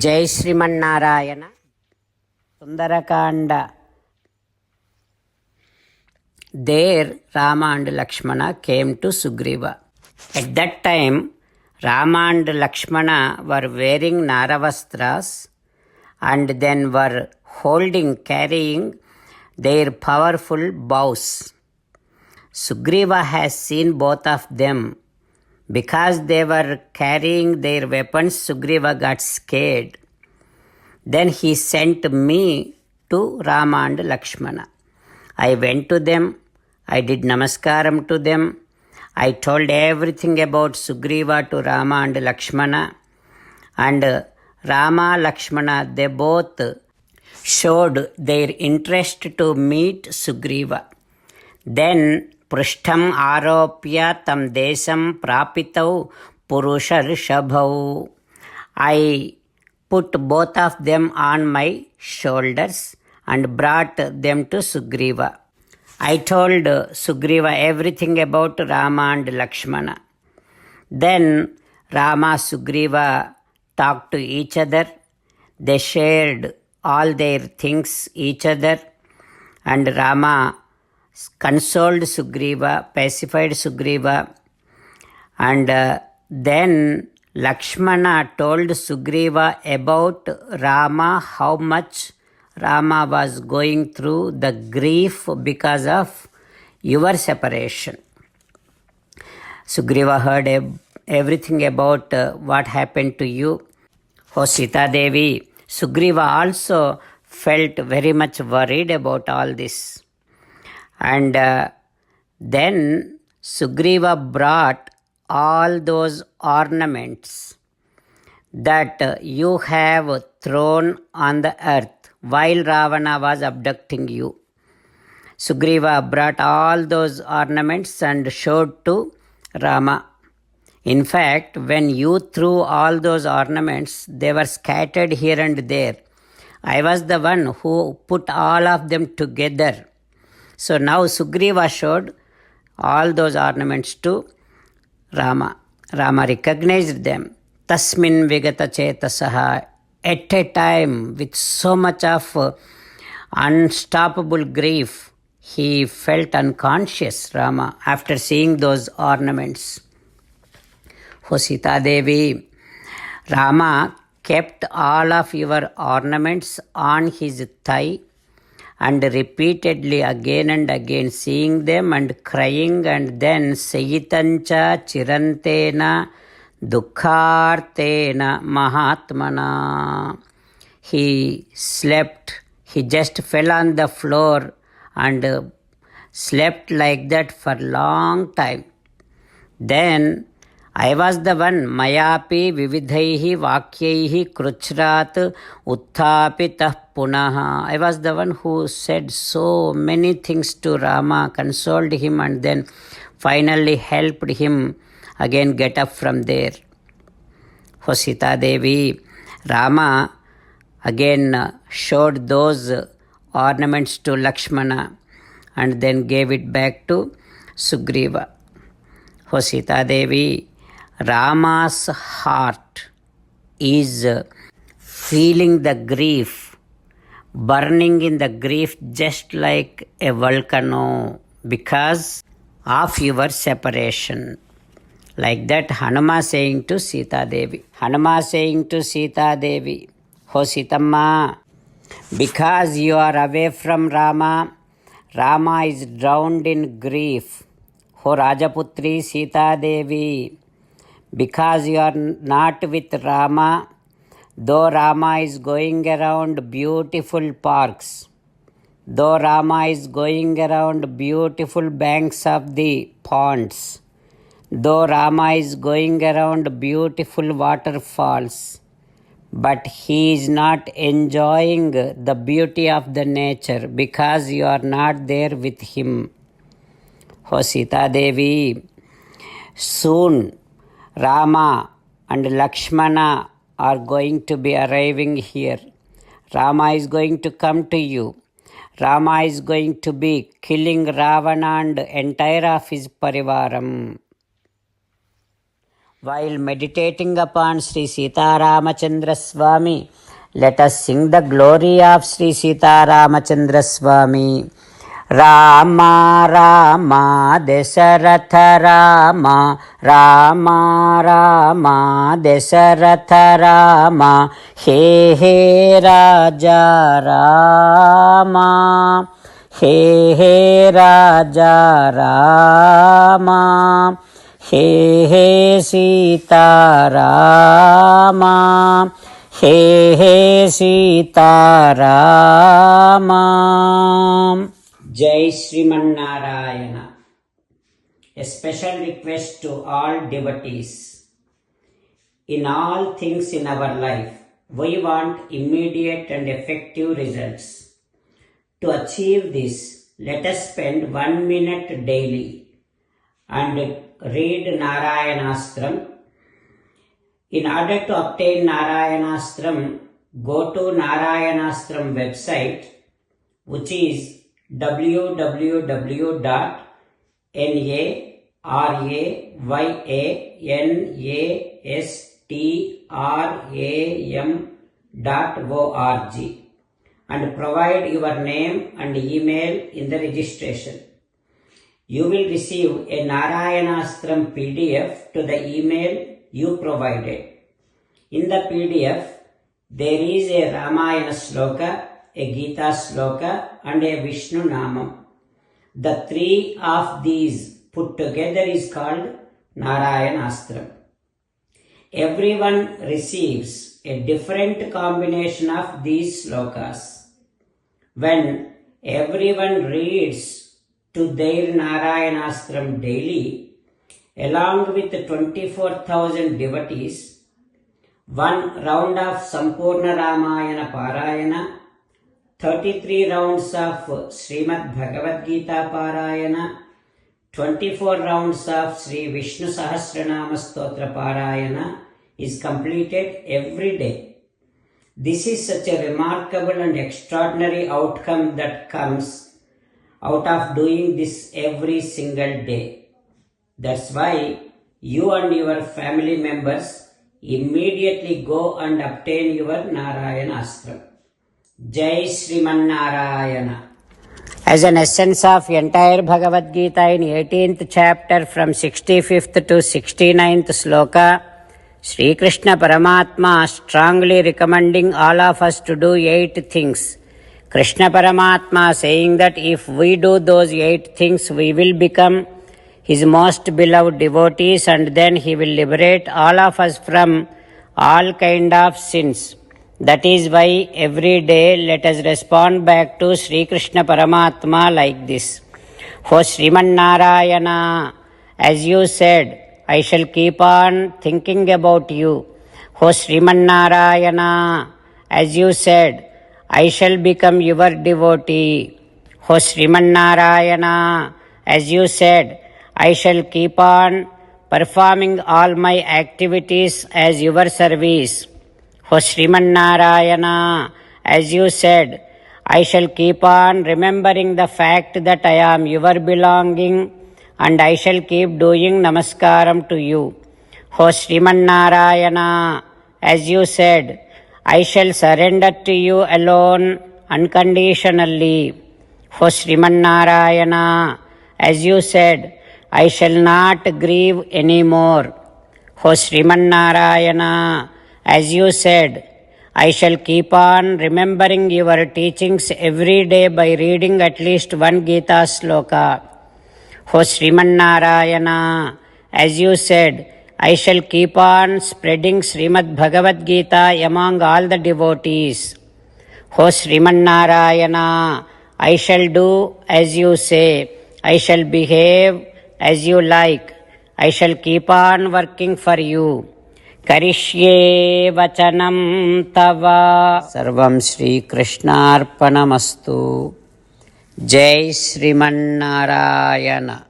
జై Srimannarayana. Sundarakanda. There Rama and Lakshmana came to Sugriva. At that time, Rama and Lakshmana were wearing Naravastras and then were carrying their powerful bows. Sugriva has seen both of them. Because they were carrying their weapons, Sugriva got scared. Then he sent me to Rama and Lakshmana. I went to them. I did namaskaram to them. I told everything about Sugriva to Rama and Lakshmana. And Rama, Lakshmana, they both showed their interest to meet Sugriva. Then पृष्ठम् आरोप्य तं देशं प्रापितौ पुरुषऋषभौ. I put both of them on my shoulders and brought them to Sugriva. I told Sugriva everything about Rama and Lakshmana. Then Rama, Sugriva talked to each other. They shared all their things each other, and Rama consoled Sugriva, pacified Sugriva, and then Lakshmana told Sugriva about Rama, how much Rama was going through the grief because of your separation. Sugriva heard everything about what happened to you, O Sita Devi. Sugriva also felt very much worried about all this. And then Sugriva brought all those ornaments that you have thrown on the earth while Ravana was abducting you. Sugriva brought all those ornaments and showed to Rama. In fact, when you threw all those ornaments, they were scattered here and there. I was the one who put all of them together. So now Sugriva showed all those ornaments to Rama. Rama recognized them. Tasmin vigata chetasaha. At a time with so much of unstoppable grief, he felt unconscious, Rama, after seeing those ornaments. O Sita Devi, Rama kept all of your ornaments on his thigh and repeatedly again and again seeing them and crying, and then Sayitancha Chirantena Dukhartena Mahatmana. He slept, he just fell on the floor and slept like that for a long time. Then I was the one, Mayapi Vividhaihi Vakyaihi Kruchrat Uthapitah Punaha. I was the one who said so many things to Rama, consoled him, and then finally helped him again get up from there. O Sita Devi, Rama again showed those ornaments to Lakshmana and then gave it back to Sugriva. O Sita Devi, Rama's heart is feeling the grief, burning in the grief just like a volcano because of your separation. Like that Hanuma saying to Sita Devi. Hanuma saying to Sita Devi, O Sitamma, because you are away from Rama, Rama is drowned in grief. O Rajaputri Sita Devi, because you are not with Rama, though Rama is going around beautiful parks, though Rama is going around beautiful banks of the ponds, though Rama is going around beautiful waterfalls, but he is not enjoying the beauty of the nature because you are not there with him. O Sita Devi, soon Rama and Lakshmana are going to be arriving here. Rama is going to come to you. Rama is going to be killing Ravana and entire of his parivaram. While meditating upon Sri Sita Ramachandra Swami, let us sing the glory of Sri Sita Ramachandra Swami. Rama Rama Dasaratha Rama Rama Rama Dasaratha Rama He He Raja Rama He He Raja Rama He He Sita Rama He He Sita Rama. Jai Sriman Narayana. A special request to all devotees. In all things in our life, we want immediate and effective results. To achieve this, let us spend 1 minute daily and read Narayanastram. In order to obtain Narayanastram, go to Narayanastram website, which is www.narayanastram.org and provide your name and email in the registration. You will receive a Narayanastram PDF to the email you provided. In the PDF, there is a Ramayana Sloka, a Gita Sloka and a Vishnu Namam. The three of these put together is called Narayanastram. Everyone receives a different combination of these slokas. When everyone reads to their Narayanastram daily, along with 24,000 devotees, one round of Sampurna Ramayana Parayana, 33 rounds of Srimad Bhagavad Gita Parayana, 24 rounds of Sri Vishnu Sahasranama Stotra Parayana is completed every day. This is such a remarkable and extraordinary outcome that comes out of doing this every single day. That's why you and your family members immediately go and obtain your Narayanastram. Jai Sriman Narayana. As an essence of entire Bhagavad Gita in 18th chapter from 65th to 69th sloka, Sri Krishna Paramatma strongly recommending all of us to do 8 things. Krishna Paramatma saying that if we do those 8 things, we will become His most beloved devotees and then He will liberate all of us from all kind of sins. That is why every day let us respond back to Sri Krishna Paramatma like this. O Sriman Narayana, as you said, I shall keep on thinking about you. O Sriman Narayana, as you said, I shall become your devotee. O Sriman Narayana, as you said, I shall keep on performing all my activities as your service. O Sriman Narayana, as you said, I shall keep on remembering the fact that I am your belonging and I shall keep doing namaskaram to you. O Sriman Narayana, as you said, I shall surrender to you alone unconditionally. O Sriman Narayana, as you said, I shall not grieve anymore. O Sriman Narayana, as you said, I shall keep on remembering your teachings every day by reading at least one Gita sloka. O Sriman Narayana, as you said, I shall keep on spreading Srimad Bhagavad Gita among all the devotees. O Sriman Narayana, I shall do as you say. I shall behave as you like. I shall keep on working for you. Karishye vachanam tava. Sarvam Shri Krishnarpanamastu. Jai Sriman Narayana.